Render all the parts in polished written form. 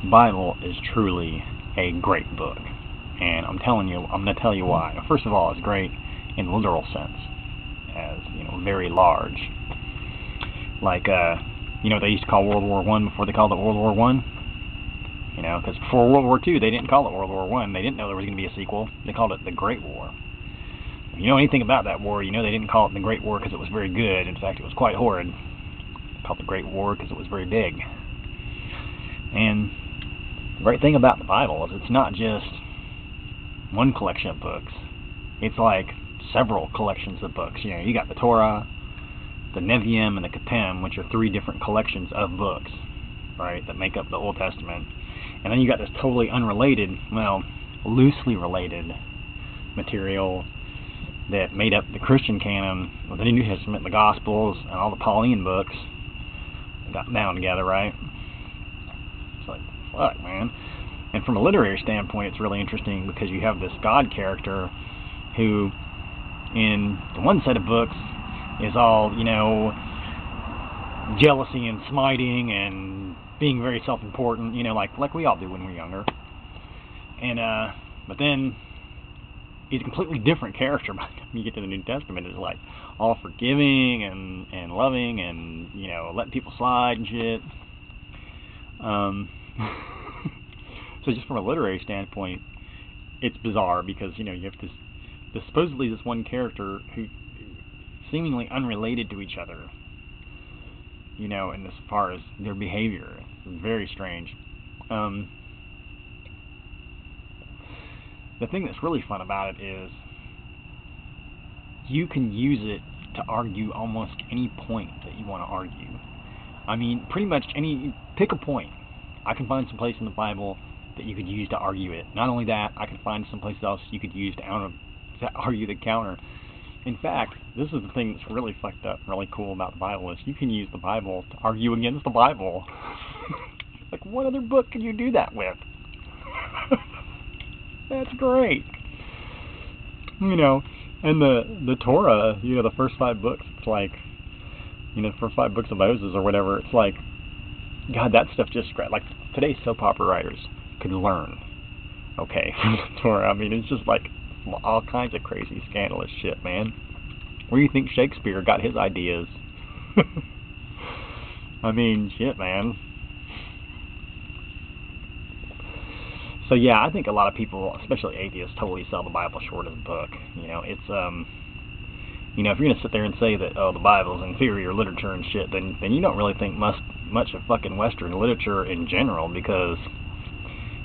Bible is truly a great book, and I'm going to tell you why. First of all, it's great in the literal sense, as very large. Like, they used to call World War One before they called it World War One. Because before World War Two, they didn't call it World War One. They didn't know there was going to be a sequel. They called it the Great War. If you know anything about that war, you know they didn't call it the Great War because it was very good. In fact, it was quite horrid. They called it the Great War because it was very big. And the great thing about the Bible is it's not just one collection of books. It's like several collections of books. You got the Torah, the Nevi'im, and the Ketuvim, which are three different collections of books, right, that make up the Old Testament. And then you got this totally unrelated, loosely related material that made up the Christian canon with the New Testament, the Gospels, and all the Pauline books that got bound together, right? It's like, fuck, man. And from a literary standpoint, it's really interesting because you have this God character who, in the one set of books, is all, jealousy and smiting and being very self-important, like we all do when we're younger. And but then he's a completely different character by the time you get to the New Testament. It's like all forgiving and loving and letting people slide and shit. So just from a literary standpoint, it's bizarre because you have this supposedly this one character who seemingly unrelated to each other, and as far as their behavior, very strange. The thing that's really fun about it is you can use it to argue almost any point that you want to argue. I mean, pretty much pick a point. I can find some place in the Bible that you could use to argue it. Not only that, I can find some place else you could use to argue the counter. In fact, this is the thing that's really fucked up, really cool about the Bible is you can use the Bible to argue against the Bible. Like, what other book can you do that with? That's great. And the Torah, the first 5 books, it's like, the first 5 books of Moses or whatever, it's like, God, that stuff just, like, today's soap opera writers could learn, okay, from the Torah. I mean, it's just like all kinds of crazy, scandalous shit, man. Where do you think Shakespeare got his ideas? I mean, shit, man. So yeah, I think a lot of people, especially atheists, totally sell the Bible short as a book. It's if you're gonna sit there and say that the Bible's inferior literature and shit, then you don't really think much of fucking Western literature in general, because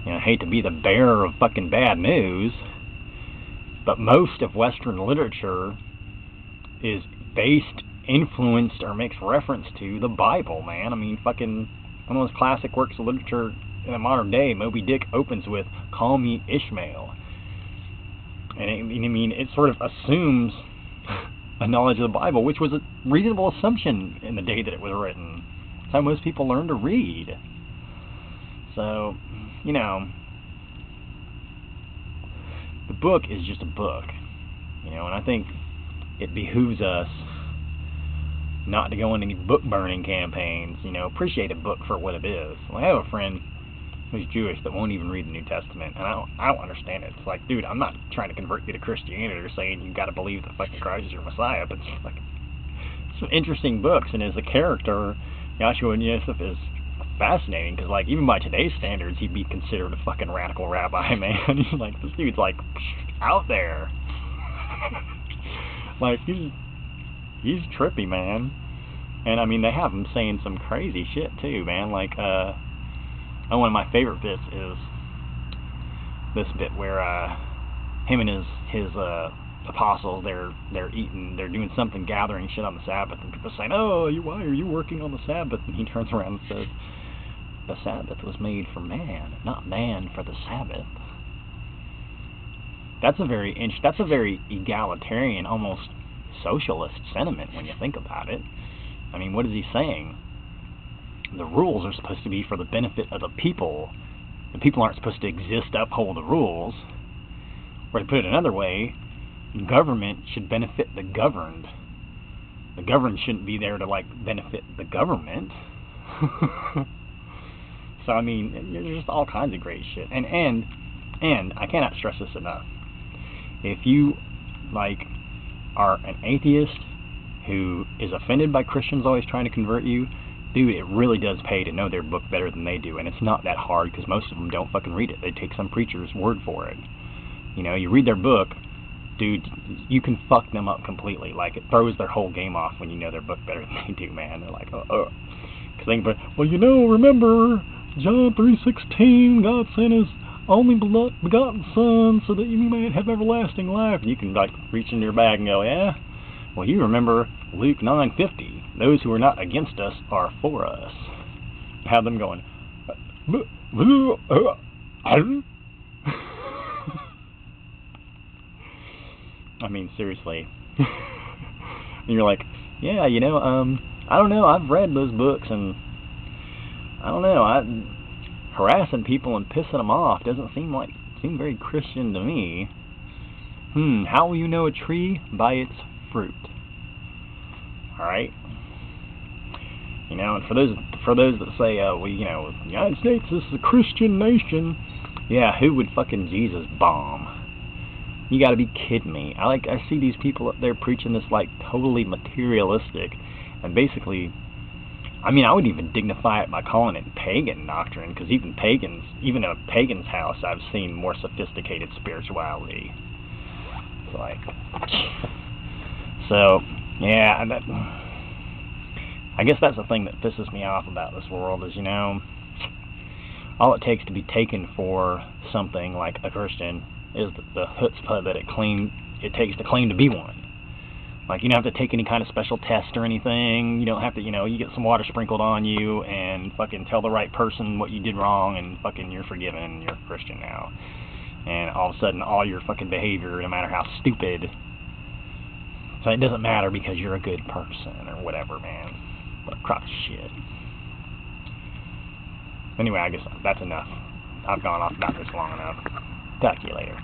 I hate to be the bearer of fucking bad news, but most of Western literature is based, influenced, or makes reference to the Bible, man. I mean, fucking one of those classic works of literature in the modern day, Moby Dick opens with "Call me Ishmael," and it sort of assumes a knowledge of the Bible, which was a reasonable assumption in the day that it was written. That's how most people learn to read. So, the book is just a book, and I think it behooves us not to go on any book burning campaigns. Appreciate a book for what it is. I have a friend who's Jewish that won't even read the New Testament, and I don't understand it. It's like, dude, I'm not trying to convert you to Christianity or saying you got to believe that fucking Christ is your Messiah, but it's like some interesting books, and as a character, Yahshua ben Yosef is fascinating because, like, even by today's standards, he'd be considered a fucking radical rabbi, man. He's like, this dude's like out there. Like, he's trippy, man. And I mean, they have him saying some crazy shit too, man. Like, one of my favorite bits is this bit where him and his apostles, they're doing something, gathering shit on the Sabbath, and people saying, "Oh, why are you working on the Sabbath?" And he turns around and says, "The Sabbath was made for man, not man for the Sabbath." That's a very egalitarian, almost socialist sentiment when you think about it. I mean, what is he saying? The rules are supposed to be for the benefit of the people. The people aren't supposed to exist to uphold the rules. Or to put it another way, government should benefit the governed. The governed shouldn't be there to, like, benefit the government. So I mean, there's just all kinds of great shit. And I cannot stress this enough. If you like are an atheist who is offended by Christians always trying to convert you, dude, it really does pay to know their book better than they do, and it's not that hard because most of them don't fucking read it. They take some preacher's word for it. You know, you read their book, dude, you can fuck them up completely. Like, it throws their whole game off when you know their book better than they do, man. They're like, because they can put, well, you know, remember John 3:16, God sent His only begotten Son so that you may have everlasting life. And you can, like, reach into your bag and go, yeah? Well, you remember Luke 9:50. Those who are not against us are for us. Have them going, I mean, seriously. And you're like, yeah, you know, I don't know, I've read those books, and I don't know, harassing people and pissing them off doesn't seem very Christian to me. How will you know a tree? By its fruit. Alright? You know, and for those that say, well, you know, the United States is a Christian nation, yeah, who would fucking Jesus bomb? You gotta be kidding me. I see these people up there preaching this, like, totally materialistic, and basically, I mean, I would even dignify it by calling it pagan doctrine, because even in a pagan's house, I've seen more sophisticated spirituality. It's like, so, yeah, I guess that's the thing that pisses me off about this world is, you know, all it takes to be taken for something like a Christian is the chutzpah that it takes to claim to be one. Like, you don't have to take any kind of special test or anything. You don't have to, you know, you get some water sprinkled on you and fucking tell the right person what you did wrong and fucking you're forgiven and you're a Christian now. And all of a sudden, all your fucking behavior, no matter how stupid, so it doesn't matter because you're a good person or whatever, man. What a crock of shit. Anyway, I guess that's enough. I've gone off about this long enough. Talk to you later.